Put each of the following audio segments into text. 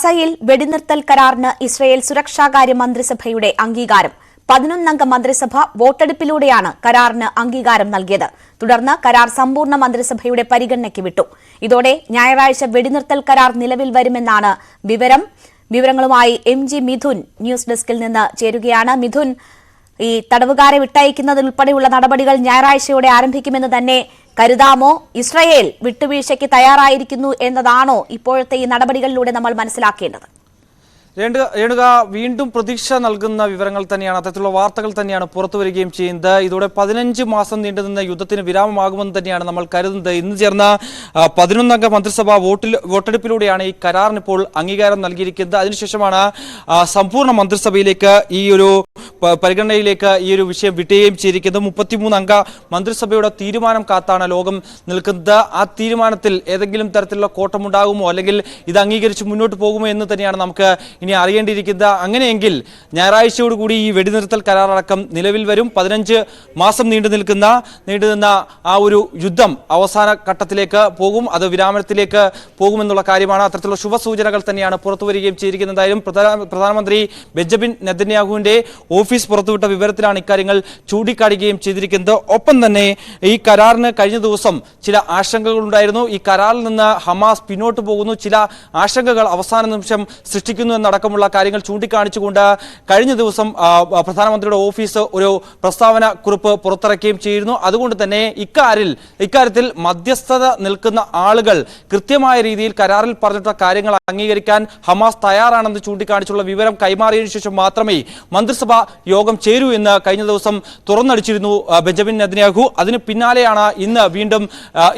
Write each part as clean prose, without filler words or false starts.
ഗസയിൽ വെടിനിർത്തൽ കരാറിന് ഇസ്രയേൽ സുരക്ഷാകാര്യ മന്ത്രിസഭയുടെ അംഗീകാരം. 11-അംഗ മന്ത്രിസഭ വോട്ടെടുപ്പിലൂടെയാണ് കരാറിന് അംഗീകാരം നൽകിയത്. തുടർന്ന് കരാർ സമ്പൂർണ്ണ മന്ത്രിസഭയുടെ പരിഗണനയ്ക്ക് വിട്ടു. ഇതോടെ ഞായറാഴ്ച വെടിനിർത്തൽ കരാർ നിലവിൽ വരുമെന്നാണ് വിവരങ്ങളുമായി MG മിഥുൻ ന്യൂസ് ഡെസ്കിൽ നിന്ന് ചേരുകയാണ്. മിഥുൻ, ഈ തടവുകാരെ വിട്ടയക്കുന്നതുൾപ്പെടെയുള്ള നടപടികൾ ഞായറാഴ്ചയോടെ ആരംഭിക്കുമെന്ന് തന്നെ കരുതാമോ? ഇസ്രയേൽ വിട്ടുവീഴ്ചയ്ക്ക് തയ്യാറായിരിക്കുന്നു എന്നതാണോ ഇപ്പോഴത്തെ ഈ നടപടികളിലൂടെ നമ്മൾ മനസ്സിലാക്കേണ്ടത്? രേണുക, വീണ്ടും പ്രതീക്ഷ നൽകുന്ന വിവരങ്ങൾ തന്നെയാണ്, അത്തരത്തിലുള്ള വാർത്തകൾ തന്നെയാണ് പുറത്തു വരികയും ചെയ്യുന്നത്. ഇതോടെ 15 മാസം നീണ്ടുനിന്ന യുദ്ധത്തിന് വിരാമമാകുമെന്ന് തന്നെയാണ് നമ്മൾ കരുതുന്നത്. ഇന്ന് ചേർന്ന 11-അംഗ മന്ത്രിസഭ വോട്ടെടുപ്പിലൂടെയാണ് ഈ കരാറിന് ഇപ്പോൾ അംഗീകാരം നൽകിയിരിക്കുന്നത്. അതിനുശേഷമാണ് സമ്പൂർണ്ണ മന്ത്രിസഭയിലേക്ക് ഈ ഒരു പരിഗണനയിലേക്ക് ഈ ഒരു വിഷയം വിട്ടുകയും ചെയ്തിരിക്കുന്നത്. 33-അംഗ മന്ത്രിസഭയുടെ തീരുമാനം കാത്താണ് ലോകം നിൽക്കുന്നത്. ആ തീരുമാനത്തിൽ ഏതെങ്കിലും തരത്തിലുള്ള കോട്ടമുണ്ടാകുമോ, അല്ലെങ്കിൽ ഇത് അംഗീകരിച്ച് മുന്നോട്ട് പോകുമോ എന്ന് തന്നെയാണ് നമുക്ക് ഇനി അറിയേണ്ടിയിരിക്കുന്നത്. അങ്ങനെയെങ്കിൽ ഞായറാഴ്ചയോടുകൂടി ഈ വെടിനിർത്തൽ കരാറടക്കം നിലവിൽ വരും. 15 മാസം നീണ്ടുനിന്ന ആ ഒരു യുദ്ധം അവസാന ഘട്ടത്തിലേക്ക് പോകും, അത് വിരാമത്തിലേക്ക് പോകുമെന്നുള്ള കാര്യമാണ്. അത്തരത്തിലുള്ള ശുഭസൂചനകൾ തന്നെയാണ് പുറത്തു വരികയും ചെയ്തിരിക്കുന്നത്. എന്തായാലും പ്രധാനമന്ത്രി ബെഞ്ചമിൻ നെതന്യാഹുവിന്റെ ഓഫീസ് പുറത്തുവിട്ട വിവരത്തിലാണ് ഇക്കാര്യങ്ങൾ ചൂണ്ടിക്കാണിക്കുകയും ചെയ്തിരിക്കുന്നത്. ഒപ്പം തന്നെ ഈ കരാറിന് കഴിഞ്ഞ ദിവസം ചില ആശങ്കകൾ ഉണ്ടായിരുന്നു. ഈ കരാറിൽ നിന്ന് ഹമാസ് പിന്നോട്ട് പോകുന്നു, ചില ആശങ്കകൾ അവസാന നിമിഷം സൃഷ്ടിക്കുന്നു എന്നടക്കമുള്ള കാര്യങ്ങൾ ചൂണ്ടിക്കാണിച്ചുകൊണ്ട് കഴിഞ്ഞ ദിവസം പ്രധാനമന്ത്രിയുടെ ഓഫീസ് ഒരു പ്രസ്താവന കുറിപ്പ് പുറത്തിറക്കുകയും ചെയ്യുന്നു. അതുകൊണ്ട് തന്നെ ഇക്കാര്യത്തിൽ മധ്യസ്ഥത നിൽക്കുന്ന ആളുകൾ കൃത്യമായ രീതിയിൽ കരാറിൽ പറഞ്ഞിട്ടുള്ള കാര്യങ്ങൾ അംഗീകരിക്കാൻ ഹമാസ് തയ്യാറാണെന്ന് ചൂണ്ടിക്കാണിച്ചുള്ള വിവരം കൈമാറിയതിനു ശേഷം മാത്രമേ മന്ത്രിസഭ യോഗം ചേരൂ എന്ന് കഴിഞ്ഞ ദിവസം തുറന്നടിച്ചിരുന്നു ബെഞ്ചമിൻ നെതന്യാഹു. അതിന് പിന്നാലെയാണ് ഇന്ന് വീണ്ടും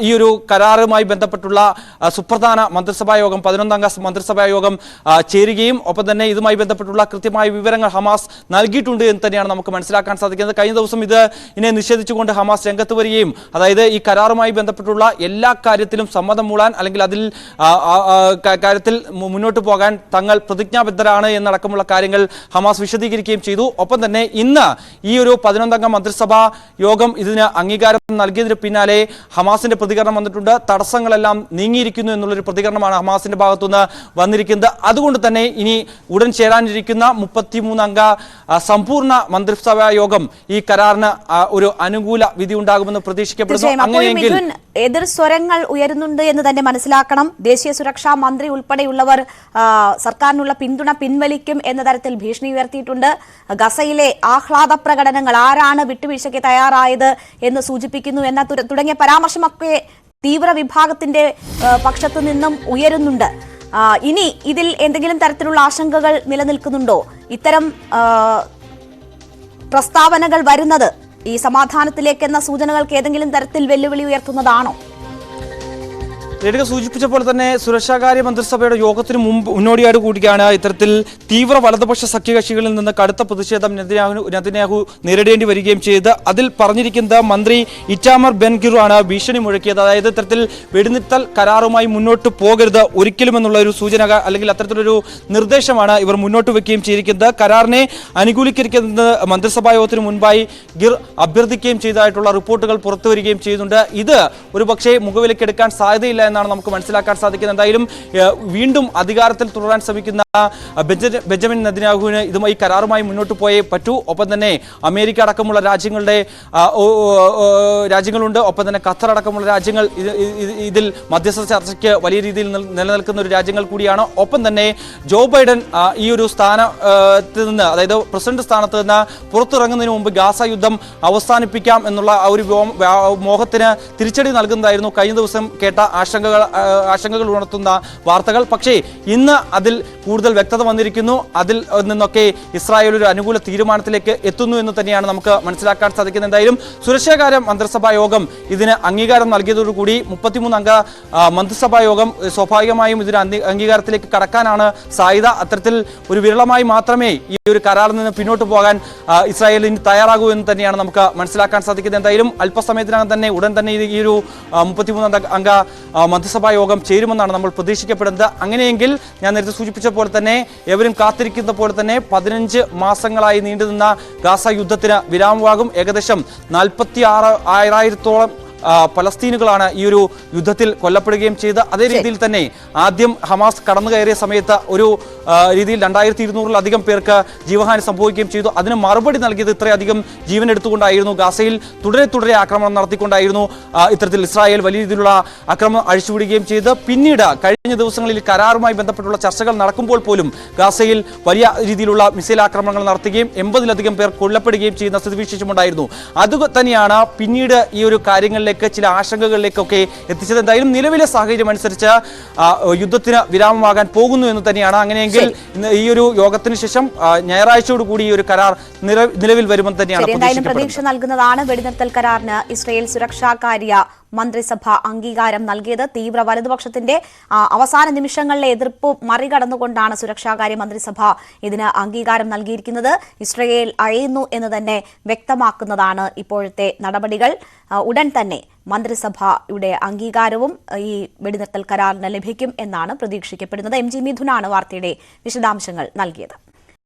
ഈ ഒരു കരാറുമായി ബന്ധപ്പെട്ടുള്ള സുപ്രധാന മന്ത്രിസഭാ യോഗം 11-അംഗ മന്ത്രിസഭാ യോഗം ചേരുകയും ഒപ്പം തന്നെ ഇതുമായി ബന്ധപ്പെട്ടുള്ള കൃത്യമായ വിവരങ്ങൾ ഹമാസ് നൽകിയിട്ടുണ്ട് എന്ന് തന്നെയാണ് നമുക്ക് മനസ്സിലാക്കാൻ സാധിക്കുന്നത്. കഴിഞ്ഞ ദിവസം ഇതിനെ നിഷേധിച്ചുകൊണ്ട് ഹമാസ് രംഗത്ത് വരികയും, അതായത് ഈ കരാറുമായി ബന്ധപ്പെട്ടുള്ള എല്ലാ കാര്യത്തിലും സമ്മതം മൂളാൻ അല്ലെങ്കിൽ അതിൽ കാര്യത്തിൽ മുന്നോട്ട് പോകാൻ തങ്ങൾ പ്രതിജ്ഞാബദ്ധരാണ് എന്നടക്കമുള്ള കാര്യങ്ങൾ ഹമാസ് വിശദീകരിക്കുകയും ചെയ്തു. ഒപ്പം തന്നെ ഇന്ന് ഈ ഒരു 11-അംഗ മന്ത്രിസഭാ യോഗം ഇതിന് അംഗീകാരം നൽകിയതിന് പിന്നാലെ ഹമാസിന്റെ പ്രതികരണം വന്നിട്ടുണ്ട്. തടസ്സങ്ങളെല്ലാം നീങ്ങിയിരിക്കുന്നു എന്നുള്ളൊരു പ്രതികരണമാണ് ഹമാസിന്റെ ഭാഗത്തുനിന്ന് വന്നിരിക്കുന്നത്. അതുകൊണ്ട് തന്നെ ഇനി ഉടൻ ചേരാനിരിക്കുന്ന 33-അംഗ സമ്പൂർണ്ണ മന്ത്രിസഭാ യോഗം ഈ കരാറിന് ഒരു അനുകൂല വിധി ഉണ്ടാകുമെന്ന് പ്രതീക്ഷിക്കപ്പെടുന്നു. അങ്ങനെയെങ്കിൽ എതിർ സ്വരങ്ങൾ ഉയരുന്നുണ്ട് എന്ന് തന്നെ മനസ്സിലാക്കണം. ദേശീയ സുരക്ഷാ മന്ത്രി ഉൾപ്പെടെയുള്ളവർ സർക്കാരിനുള്ള പിന്തുണ പിൻവലിക്കും എന്ന തരത്തിൽ ഭീഷണി ഉയർത്തിയിട്ടുണ്ട്. ഗസയിലെ ആഹ്ലാദ പ്രകടനങ്ങൾ, ആരാണ് വിട്ടുവീഴ്ചയ്ക്ക് തയ്യാറായത് എന്ന് സൂചിപ്പിക്കുന്നു എന്ന തുടങ്ങിയ പരാമർശമൊക്കെ തീവ്ര വിഭാഗത്തിന്റെ പക്ഷത്തു നിന്നും ഉയരുന്നുണ്ട്. ഇനി ഇതിൽ എന്തെങ്കിലും തരത്തിലുള്ള ആശങ്കകൾ നിലനിൽക്കുന്നുണ്ടോ? ഇത്തരം പ്രസ്താവനകൾ വരുന്നത് ഈ സമാധാനത്തിലേക്കെന്ന സൂചനകൾക്ക് ഏതെങ്കിലും തരത്തിൽ വെല്ലുവിളി ഉയർത്തുന്നതാണോ? രേണുക സൂചിപ്പിച്ച പോലെ തന്നെ സുരക്ഷാകാര്യ മന്ത്രിസഭയുടെ യോഗത്തിന് മുന്നോടിയായിട്ട് കൂടിയാണ് ഇത്തരത്തിൽ തീവ്ര വലതുപക്ഷ സഖ്യകക്ഷികളിൽ നിന്ന് കടുത്ത പ്രതിഷേധം നെതന്യാഹു നേരിടേണ്ടി വരികയും ചെയ്ത് അതിൽ പറഞ്ഞിരിക്കുന്നത് മന്ത്രി ഇറ്റാമർ ബെൻ ഗിർ ആണ് ഭീഷണി മുഴക്കിയത്. അതായത് ഇത്തരത്തിൽ വെടിനിർത്തൽ കരാറുമായി മുന്നോട്ട് പോകരുത് ഒരിക്കലും എന്നുള്ള ഒരു സൂചന അല്ലെങ്കിൽ അത്തരത്തിലൊരു നിർദ്ദേശമാണ് ഇവർ മുന്നോട്ട് വെക്കുകയും ചെയ്തിരിക്കുന്നത്. കരാറിനെ അനുകൂലീകരിക്കുന്നത് മന്ത്രിസഭാ യോഗത്തിന് മുൻപായി ഗിർ അഭ്യർത്ഥിക്കുകയും ചെയ്തതായിട്ടുള്ള റിപ്പോർട്ടുകൾ പുറത്തു വരികയും ചെയ്യുന്നുണ്ട്. ഇത് ഒരുപക്ഷെ മുഖവിലക്കെടുക്കാൻ സാധ്യതയില്ല എന്നാണ് നമുക്ക് മനസ്സിലാക്കാൻ സാധിക്കുന്നത്. എന്തായാലും വീണ്ടും അധികാരത്തിൽ തുടരാൻ ശ്രമിക്കുന്ന ബെഞ്ചമിൻ നെതന്യാഹുവിന് ഇതുമായി കരാറുമായി മുന്നോട്ട് പോയേ പറ്റൂ. ഒപ്പം തന്നെ അമേരിക്ക അടക്കമുള്ള രാജ്യങ്ങളുണ്ട്, ഒപ്പം തന്നെ ഖത്തർ അടക്കമുള്ള രാജ്യങ്ങൾ ഇതിൽ മധ്യസ്ഥ ചർച്ചയ്ക്ക് വലിയ രീതിയിൽ നിലനിൽക്കുന്ന ഒരു രാജ്യങ്ങൾ കൂടിയാണ്. ഒപ്പം തന്നെ ജോ ബൈഡൻ ഈ ഒരു സ്ഥാനത്ത് നിന്ന്, അതായത് പ്രസിഡന്റ് സ്ഥാനത്ത് നിന്ന് പുറത്തിറങ്ങുന്നതിന് മുമ്പ് ഗാസ യുദ്ധം അവസാനിപ്പിക്കാം എന്നുള്ള ആ ഒരു മോഹത്തിന് തിരിച്ചടി നൽകുന്നതായിരുന്നു കഴിഞ്ഞ ദിവസം കേട്ട ആശങ്കകൾ ഉണർത്തുന്ന വാർത്തകൾ. പക്ഷേ ഇന്ന് അതിൽ കൂടുതൽ വ്യക്തത വന്നിരിക്കുന്നു. അതിൽ നിന്നൊക്കെ ഇസ്രായേൽ ഒരു അനുകൂല തീരുമാനത്തിലേക്ക് എത്തുന്നു എന്ന് തന്നെയാണ് നമുക്ക് മനസ്സിലാക്കാൻ സാധിക്കുന്നത്. എന്തായാലും സുരക്ഷാകാര്യ മന്ത്രിസഭാ യോഗം ഇതിന് അംഗീകാരം നൽകിയതോടുകൂടി 33-അംഗ മന്ത്രിസഭാ യോഗം സ്വാഭാവികമായും ഇതിന് അംഗീകാരത്തിലേക്ക് കടക്കാനാണ് സാധ്യത. അത്തരത്തിൽ ഒരു വിരളമായി മാത്രമേ ഈ ഒരു കരാറിൽ നിന്ന് പിന്നോട്ട് പോകാൻ ഇസ്രായേലിന് തയ്യാറാകൂ എന്ന് തന്നെയാണ് നമുക്ക് മനസ്സിലാക്കാൻ സാധിക്കുന്നത്. എന്തായാലും അല്പസമയത്തിനകം തന്നെ ഉടൻ തന്നെ ഈ ഒരു 33-അംഗ മന്ത്രിസഭാ യോഗം ചേരുമെന്നാണ് നമ്മൾ പ്രതീക്ഷിക്കപ്പെടുന്നത്. അങ്ങനെയെങ്കിൽ ഞാൻ നേരത്തെ സൂചിപ്പിച്ച പോലെ തന്നെ എവരും കാത്തിരിക്കുന്ന പോലെ തന്നെ 15 മാസങ്ങളായി നീണ്ടുനിന്ന ഗാസ യുദ്ധത്തിന് വിരാമമാകും. ഏകദേശം 46,000 പലസ്തീനുകളാണ് ഈ ഒരു യുദ്ധത്തിൽ കൊല്ലപ്പെടുകയും ചെയ്ത് അതേ രീതിയിൽ തന്നെ ആദ്യം ഹമാസ് കടന്നു കയറിയ സമയത്ത് ഒരു രീതിയിൽ 2200-ലധികം പേർക്ക് ജീവഹാനി സംഭവിക്കുകയും ചെയ്തു. അതിന് മറുപടി നൽകിയത് ഇത്രയധികം ജീവൻ എടുത്തുകൊണ്ടായിരുന്നു. ഗാസയിൽ തുടരെ ആക്രമണം നടത്തിക്കൊണ്ടായിരുന്നു ഇത്തരത്തിൽ ഇസ്രായേൽ വലിയ രീതിയിലുള്ള ആക്രമണം അഴിച്ചുവിടുകയും ചെയ്ത് പിന്നീട് കഴിഞ്ഞ ദിവസങ്ങളിൽ കരാറുമായി ബന്ധപ്പെട്ടുള്ള ചർച്ചകൾ നടക്കുമ്പോൾ പോലും ഗാസയിൽ വലിയ രീതിയിലുള്ള മിസൈൽ ആക്രമണങ്ങൾ നടത്തുകയും 80-ലധികം പേർ കൊല്ലപ്പെടുകയും ചെയ്യുന്ന സ്ഥിതിവിശേഷമുണ്ടായിരുന്നു. അതുതന്നെയാണ് പിന്നീട് ഈ ഒരു കാര്യങ്ങളിലേക്ക് ചില ആശങ്കകളിലേക്കൊക്കെ എത്തിച്ചത്. എന്തായാലും നിലവിലെ സാഹചര്യം അനുസരിച്ച് യുദ്ധത്തിന് വിരാമമാകാൻ പോകുന്നു എന്ന് തന്നെയാണ്. അങ്ങനെയെങ്കിൽ ഈ ഒരു യോഗത്തിന് ശേഷം ഞായറാഴ്ചയോടുകൂടി ഈ ഒരു കരാർ നിലവിൽ വരുമെന്ന് തന്നെയാണ് പ്രതീക്ഷ നൽകുന്നതാണ്. വെടിനിർത്തൽ കരാറിന് ഇസ്രയേൽ സുരക്ഷാകാര്യ മന്ത്രിസഭ അംഗീകാരം നൽകിയത്. തീവ്ര വലതുപക്ഷത്തിന്റെ അവസാന നിമിഷങ്ങളിലെ എതിർപ്പ് മറികടന്നുകൊണ്ടാണ് സുരക്ഷാകാര്യ മന്ത്രിസഭ ഇതിന് അംഗീകാരം നൽകിയിരിക്കുന്നത്. ഇസ്രയേൽ അയയുന്നു എന്ന് തന്നെ വ്യക്തമാക്കുന്നതാണ് ഇപ്പോഴത്തെ നടപടികൾ. ഉടൻ തന്നെ മന്ത്രിസഭയുടെ അംഗീകാരവും ഈ വെടിനിർത്തൽ കരാറിന് ലഭിക്കും എന്നാണ് പ്രതീക്ഷിക്കപ്പെടുന്നത്. MG മിഥുനാണ് വാർത്തയുടെ വിശദാംശങ്ങൾ നൽകിയത്.